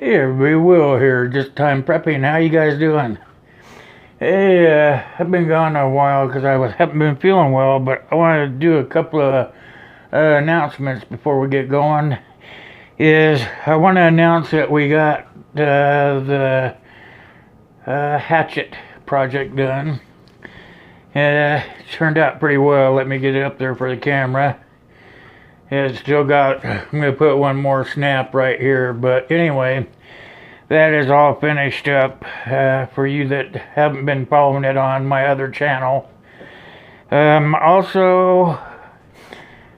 Hey everybody, Will here, just time prepping. How you guys doing? Hey, I've been gone a while because haven't been feeling well, but I wanted to do a couple of announcements before we get going. I want to announce that we got the hatchet project done. It turned out pretty well. Let me get it up there for the camera. It's still got, I'm going to put one more snap right here, but anyway, that is all finished up for you that haven't been following it on my other channel. Also,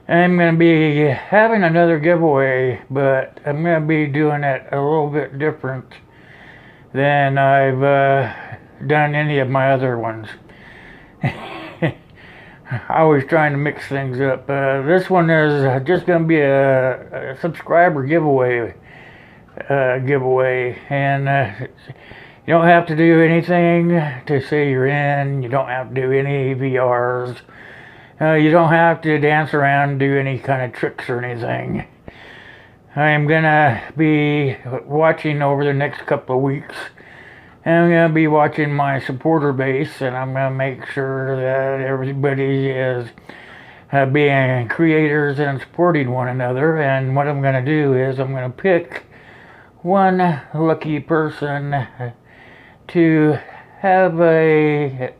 I'm going to be having another giveaway, but I'm going to be doing it a little bit different than I've done any of my other ones. Always trying to mix things up. This one is just going to be a subscriber giveaway. And you don't have to do anything to say you're in. You don't have to do any VRs. You don't have to dance around and do any kind of tricks or anything. I am going to be watching over the next couple of weeks. And I'm going to be watching my supporter base, and I'm going to make sure that everybody is being creators and supporting one another. And what I'm going to do is I'm going to pick one lucky person to have a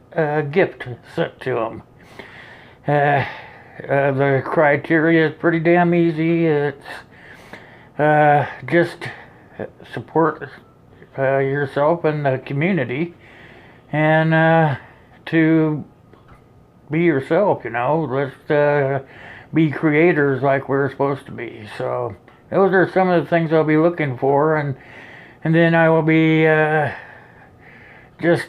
gift sent to them. The criteria is pretty damn easy. It's just support yourself and the community, and to be yourself, let's be creators like we're supposed to be. So those are some of the things I'll be looking for, and then I will be just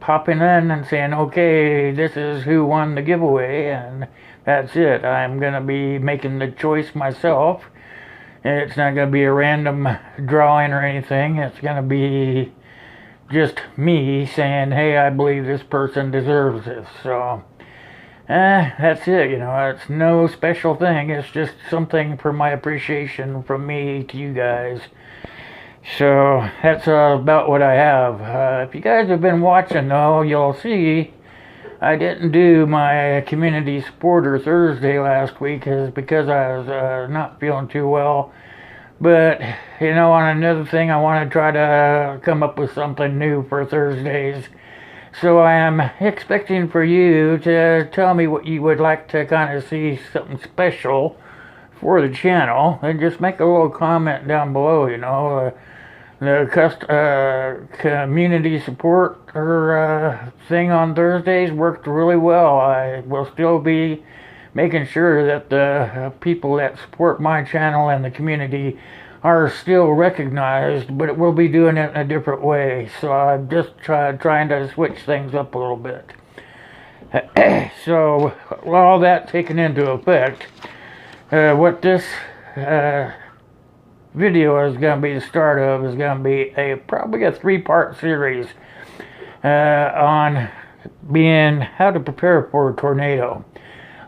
popping in and saying, okay, this is who won the giveaway, and that's it. I'm gonna be making the choice myself. It's not going to be a random drawing or anything. It's going to be just me saying, hey, I believe this person deserves this. So, that's it, It's no special thing. It's just something for my appreciation from me to you guys. So, that's about what I have. If you guys have been watching, though, you'll see I didn't do my community supporter Thursday last week because I was not feeling too well. But, on another thing, I want to try to come up with something new for Thursdays. So I am expecting for you to tell me what you would like to kind of see something special for the channel. And just make a little comment down below, The community support thing on Thursdays worked really well. I will still be making sure that the people that support my channel and the community are still recognized, but it will be doing it in a different way. So I'm just trying to switch things up a little bit. So, with all that taken into effect, what this video is going to be the start of is going to be probably a 3-part series on how to prepare for a tornado.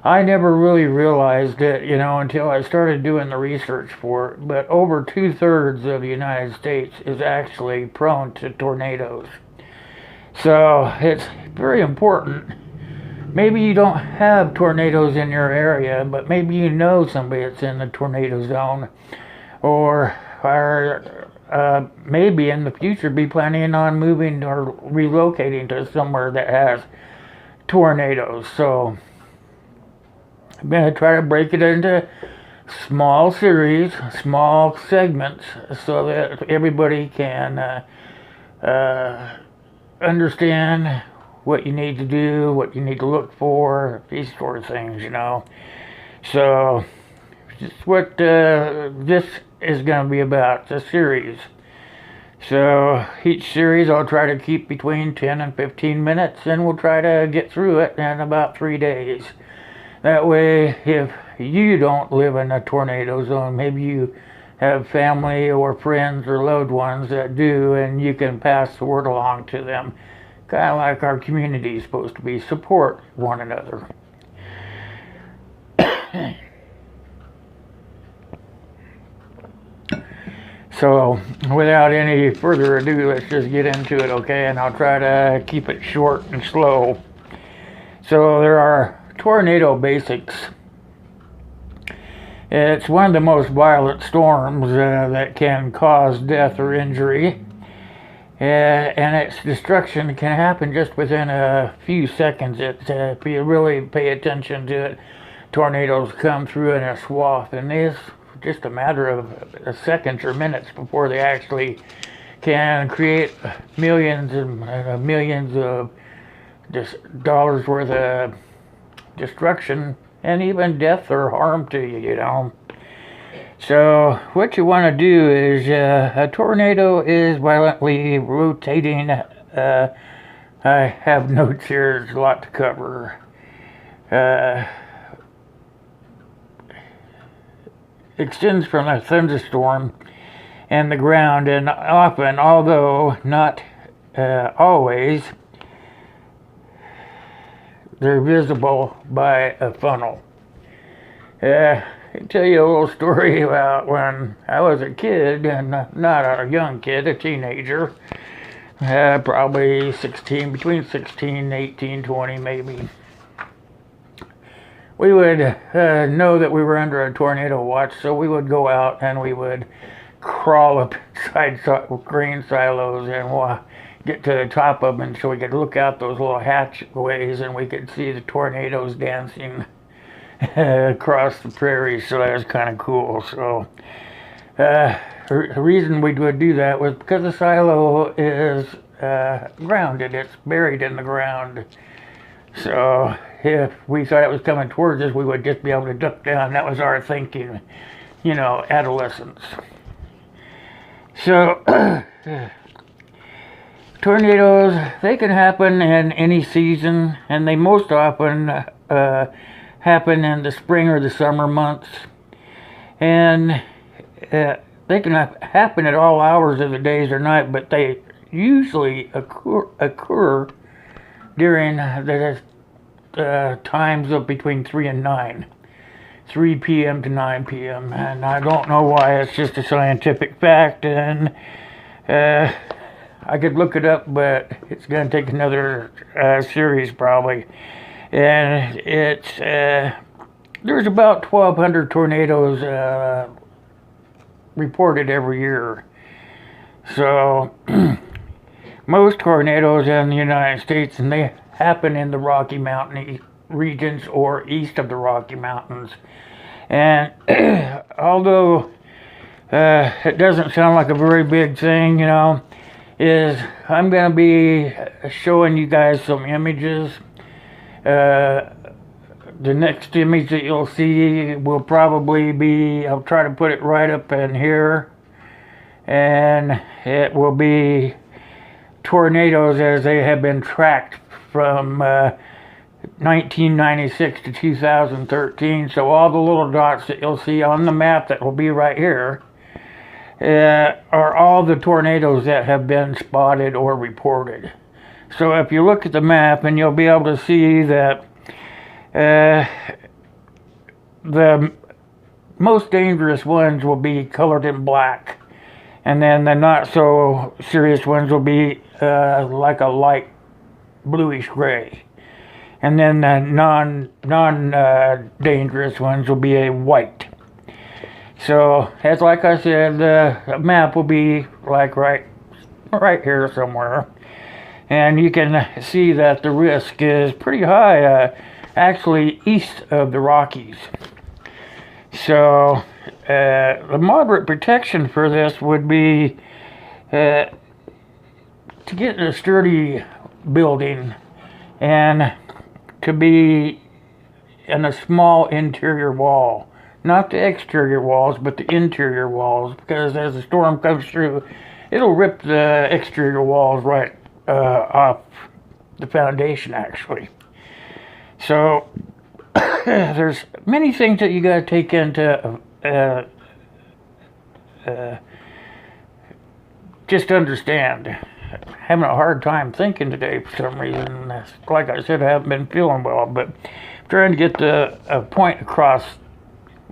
I never really realized it, until I started doing the research for it, but over 2/3 of the United States is actually prone to tornadoes. So it's very important. Maybe you don't have tornadoes in your area, but maybe you know somebody that's in the tornado zone, or maybe in the future be planning on moving or relocating to somewhere that has tornadoes. So I'm going to try to break it into small series, small segments, so that everybody can understand what you need to do, what you need to look for, these sort of things, So, just what this is going to be about, the series. So, each series I'll try to keep between 10 and 15 minutes, and we'll try to get through it in about 3 days. That way, if you don't live in a tornado zone, maybe you have family or friends or loved ones that do, and you can pass the word along to them. Kind of like our community is supposed to be, support one another. So without any further ado, let's just get into it, okay? And I'll try to keep it short and slow. So there are tornado basics. It's one of the most violent storms that can cause death or injury. And its destruction can happen just within a few seconds. If you really pay attention to it, tornadoes come through in a swath, and it's just a matter of seconds or minutes before they actually can create millions and millions of dollars worth of destruction and even death or harm to you, you know. So what you want to do is, a tornado is violently rotating. I have notes here, there's a lot to cover. Extends from a thunderstorm and the ground, and often, although not always, they're visible by a funnel. I'll tell you a little story about when I was a kid, and not a young kid, a teenager, probably 16, between 16, 18, 20 maybe. We would know that we were under a tornado watch, so we would go out and we would crawl up inside grain silos and get to the top of them so we could look out those little hatchways and we could see the tornadoes dancing across the prairie. So that was kind of cool. So the reason we would do that was because the silo is grounded. It's buried in the ground. So if we thought it was coming towards us, we would just be able to duck down. That was our thinking, you know, adolescence. So tornadoes, they can happen in any season, and they most often happen in the spring or the summer months. And they can happen at all hours of the days or night, but they usually occur during the times of between 3 and 9. 3 p.m. to 9 p.m. And I don't know why, it's just a scientific fact, and I could look it up, but it's going to take another series probably. And it's there's about 1,200 tornadoes reported every year. So most tornadoes in the United States, and they happen in the Rocky Mountain regions or east of the Rocky Mountains. And although it doesn't sound like a very big thing, you know, I'm going to be showing you guys some images. The next image that you'll see will probably be, I'll try to put it right up in here, and it will be tornadoes as they have been tracked from 1996 to 2013. So all the little dots that you'll see on the map that will be right here are all the tornadoes that have been spotted or reported. So if you look at the map, and you'll be able to see that the most dangerous ones will be colored in black, and then the not so serious ones will be like a light bluish gray, and then the non dangerous ones will be a white. So as like I said, the map will be like right here somewhere, and you can see that the risk is pretty high, actually east of the Rockies. So the moderate protection for this would be to get a sturdy building and to be in a small interior wall. Not the exterior walls, but the interior walls, because as the storm comes through, it'll rip the exterior walls right off the foundation, actually. So there's many things that you got to take into just understand. Having a hard time thinking today for some reason. Like I said, I haven't been feeling well, but I'm trying to get a point across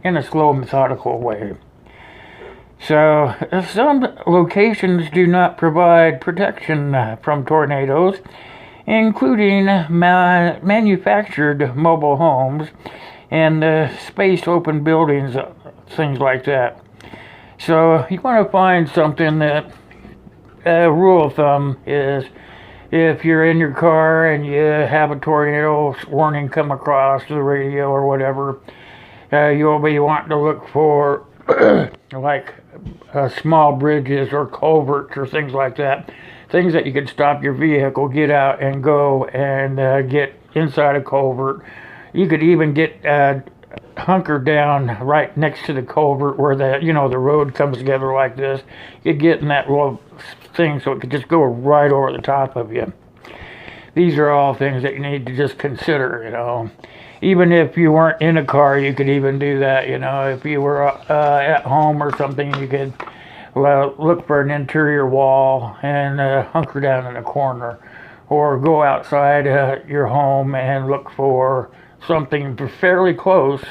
in a slow, methodical way. So, some locations do not provide protection from tornadoes, including manufactured mobile homes and spaced open buildings, things like that. So, you want to find something that, rule of thumb is, if you're in your car and you have a tornado warning come across the radio or whatever, you'll be wanting to look for like small bridges or culverts or things like that. Things that you can stop your vehicle, get out and go and get inside a culvert. You could even get hunkered down right next to the culvert where the road comes together like this. You get in that little thing so it could just go right over the top of you. These are all things that you need to just consider. Even if you weren't in a car, you could even do that. If you were at home or something, you could look for an interior wall and hunker down in a corner, or go outside your home and look for something fairly close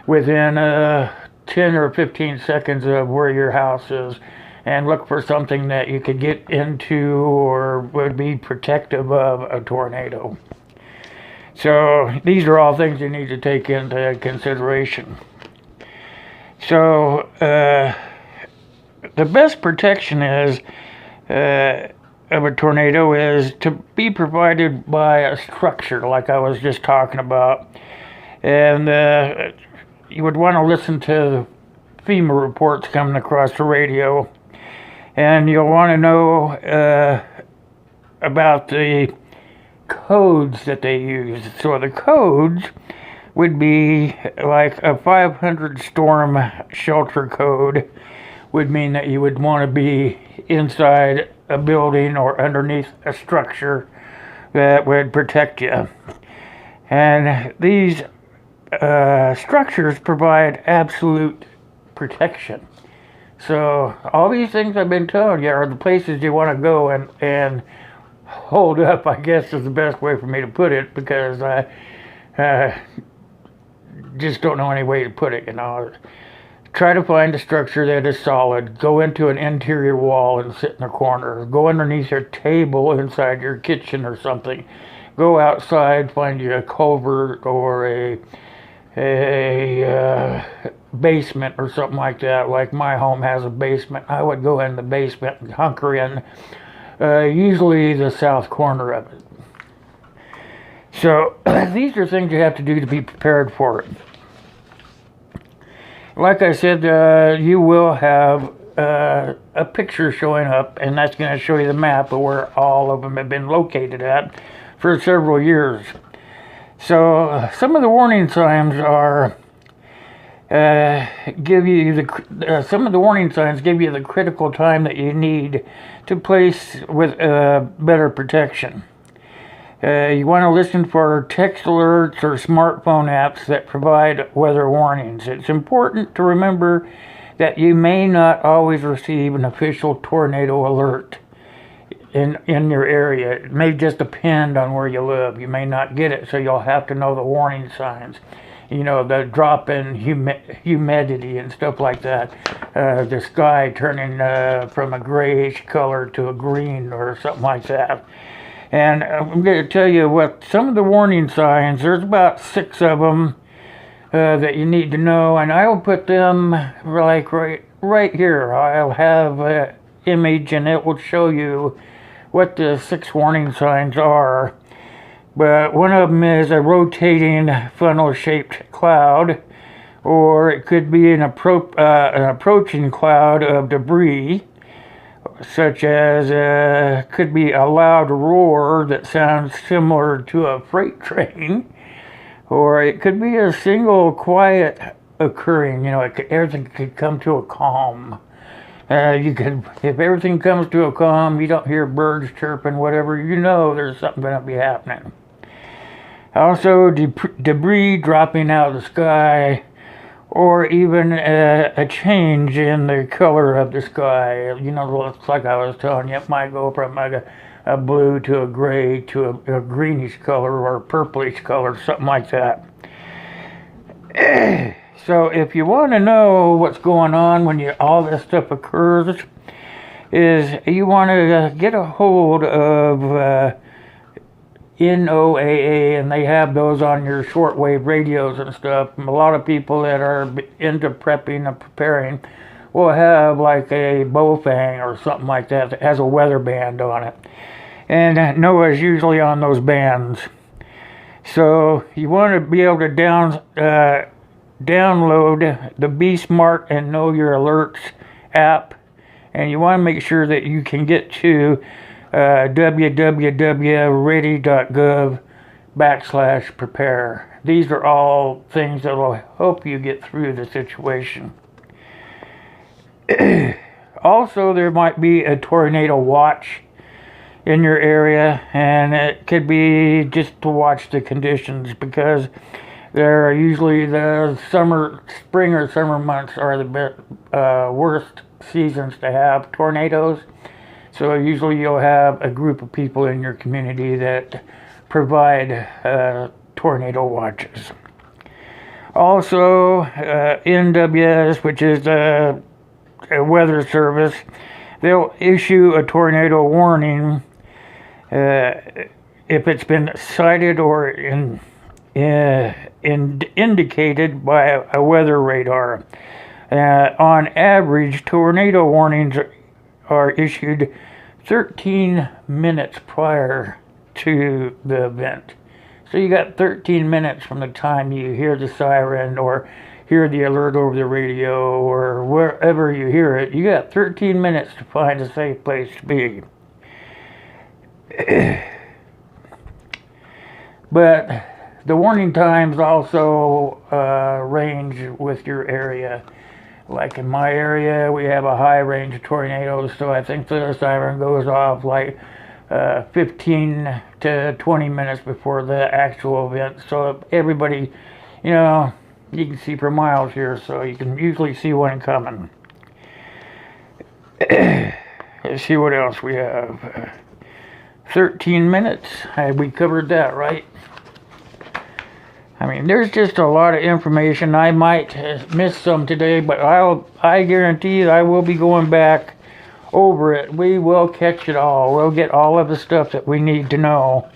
within 10 or 15 seconds of where your house is, and look for something that you could get into or would be protective of a tornado. So these are all things you need to take into consideration. So the best protection is of a tornado is to be provided by a structure like I was just talking about. And you would want to listen to FEMA reports coming across the radio. And you'll want to know about the codes that they use. So the codes would be like a 500 storm shelter code would mean that you would want to be inside a building or underneath a structure that would protect you. And these structures provide absolute protection. So all these things I've been telling you are the places you want to go and hold up, I guess is the best way for me to put it, because I just don't know any way to put it. Try to find a structure that is solid. Go into an interior wall and sit in a corner. Go underneath your table inside your kitchen or something. Go outside, find you a culvert or a basement or something like that. Like my home has a basement. I would go in the basement and hunker in, usually the south corner of it. So these are things you have to do to be prepared for it. Like I said, you will have a picture showing up, and that's going to show you the map of where all of them have been located at for several years. So some of the warning signs are some of the warning signs give you the critical time that you need to place with better protection. You want to listen for text alerts or smartphone apps that provide weather warnings. It's important to remember that you may not always receive an official tornado alert in your area. It may just depend on where you live. You may not get it, so you'll have to know the warning signs. The drop in humidity and stuff like that. The sky turning from a grayish color to a green or something like that. And I'm going to tell you what some of the warning signs, there's about 6 of them that you need to know, and I will put them like right here. I'll have an image and it will show you what the 6 warning signs are. But one of them is a rotating funnel-shaped cloud, or it could be an approaching cloud of debris, such as could be a loud roar that sounds similar to a freight train, or it could be a single quiet occurring. Everything could come to a calm. If everything comes to a calm, you don't hear birds chirping, whatever, there's something going to be happening. Also, debris dropping out of the sky, or even a change in the color of the sky. Like I was telling you, it might go from a blue to a gray to a greenish color or a purplish color, something like that. So if you want to know what's going on when all this stuff occurs, is you want to get a hold of NOAA, and they have those on your shortwave radios and stuff. A lot of people that are into prepping and preparing will have like a Bofang or something like that that has a weather band on it. And NOAA is usually on those bands. So you want to be able to download the Be Smart and Know Your Alerts app, and you want to make sure that you can get to www.ready.gov/prepare. These are all things that will help you get through the situation. Also, there might be a tornado watch in your area, and it could be just to watch the conditions, because there are usually the spring or summer months are the worst seasons to have tornadoes. So usually you'll have a group of people in your community that provide tornado watches. Also, NWS, which is a weather service, they'll issue a tornado warning if it's been cited or indicated by a weather radar. On average, tornado warnings are issued 13 minutes prior to the event. So you got 13 minutes from the time you hear the siren or hear the alert over the radio or wherever you hear it. You got 13 minutes to find a safe place to be. But the warning times also range with your area. Like in my area, we have a high range of tornadoes, so I think the siren goes off like 15 to 20 minutes before the actual event. So everybody, you know, you can see for miles here, so you can usually see one coming. Let's see what else we have. 13 minutes. We covered that, right? I mean, there's just a lot of information. I might miss some today, but I guarantee you I will be going back over it. We will catch it all. We'll get all of the stuff that we need to know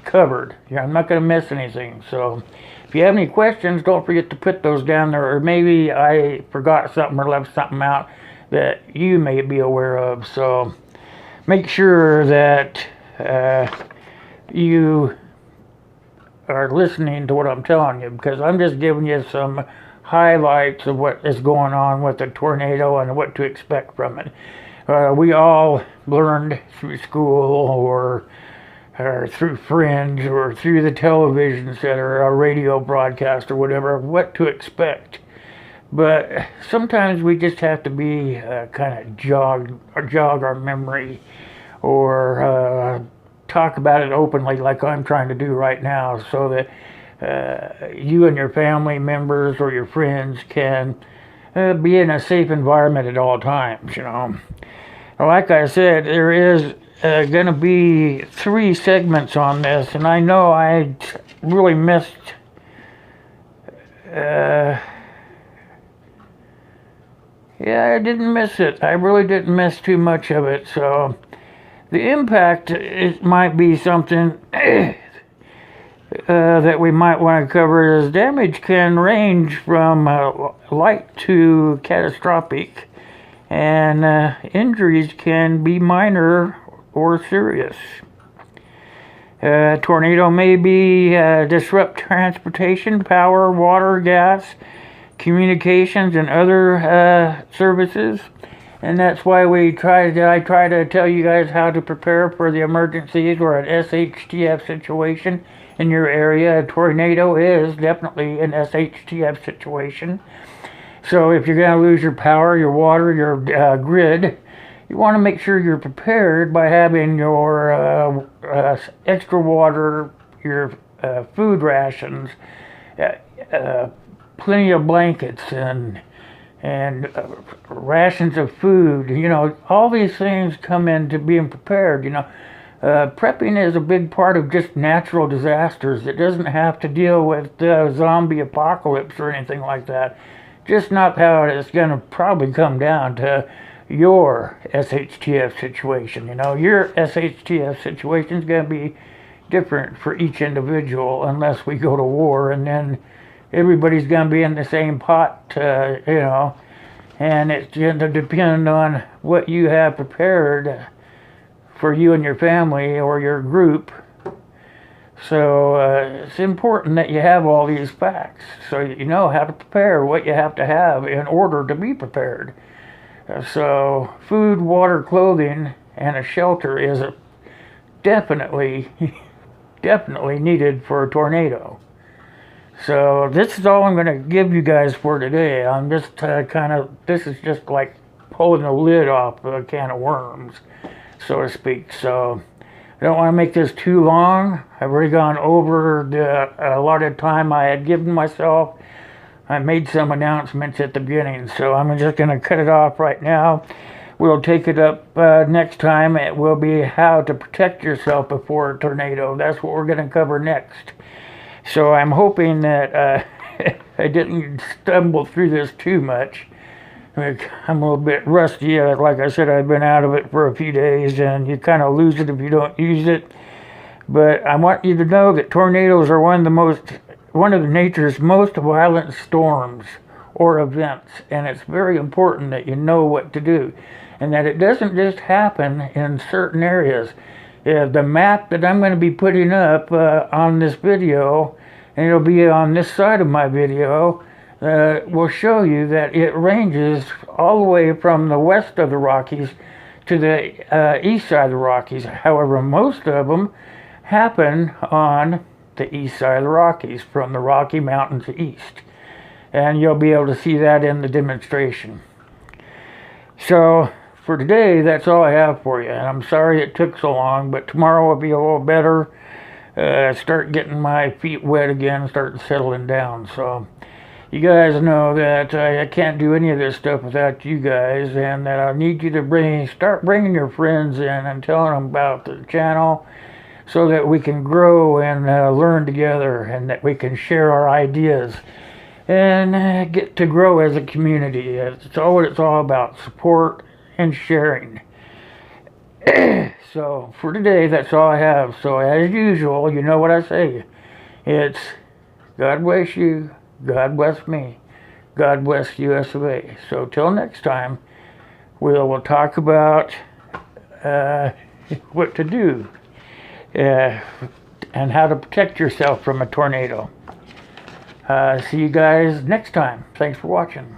covered. Yeah, I'm not going to miss anything. So if you have any questions, don't forget to put those down there. Or maybe I forgot something or left something out that you may be aware of. So make sure that you are listening to what I'm telling you, because I'm just giving you some highlights of what is going on with the tornado and what to expect from it. We all learned through school or through friends or through the television set or a radio broadcast or whatever what to expect. But sometimes we just have to be kind of jog our memory, or talk about it openly like I'm trying to do right now, so that you and your family members or your friends can be in a safe environment at all times, you know. Like I said, there is going to be 3 segments on this, and I know I really missed yeah, I didn't miss it. I really didn't miss too much of it, so the impact, it might be something that we might want to cover. As damage can range from light to catastrophic, and injuries can be minor or serious. Tornado may disrupt transportation, power, water, gas, communications, and other services. And that's why I try to tell you guys how to prepare for the emergencies or an SHTF situation in your area. A tornado is definitely an SHTF situation. So if you're going to lose your power, your water, your grid, you want to make sure you're prepared by having your extra water, your food rations, plenty of blankets, and rations of food. You know, all these things come into being prepared. You know, Prepping is a big part of just natural disasters. It doesn't have to deal with zombie apocalypse or anything like that. Just not how it's going to probably come down to your SHTF situation. You know, your SHTF situation is going to be different for each individual unless we go to war, and then everybody's going to be in the same pot, you know, and it's going to depend on what you have prepared for you and your family or your group. So it's important that you have all these facts so you know how to prepare what you have to have in order to be prepared. So food, water, clothing, and a shelter is definitely needed for a tornado. So this is all I'm going to give you guys for today. I'm just this is just like pulling the lid off a can of worms, so to speak. So I don't want to make this too long. I've already gone over the allotted time I had given myself. I made some announcements at the beginning, so I'm just going to cut it off right now. We'll take it up next time. It will be how to protect yourself before a tornado. That's what we're going to cover next. So I'm hoping that I didn't stumble through this too much. I'm a little bit rusty. Like I said, I've been out of it for a few days, and you kind of lose it if you don't use it. But I want you to know that tornadoes are one of nature's most violent storms or events, and it's very important that you know what to do, and that it doesn't just happen in certain areas. The map that I'm going to be putting up on this video, and it'll be on this side of my video, will show you that it ranges all the way from the west of the Rockies to the east side of the Rockies. However, most of them happen on the east side of the Rockies, from the Rocky Mountains east. And you'll be able to see that in the demonstration. So for today, that's all I have for you. And I'm sorry it took so long, but tomorrow will be a little better. Start getting my feet wet again, start settling down. So you guys know that I can't do any of this stuff without you guys, and that I need you to start bringing your friends in and telling them about the channel, so that we can grow and learn together, and that we can share our ideas and get to grow as a community. It's all what it's all about, support and sharing. So for today, that's all I have. So as usual, you know what I say. It's God bless you, God bless me, God bless US of A. So till next time, we'll talk about what to do and how to protect yourself from a tornado. See you guys next time. Thanks for watching.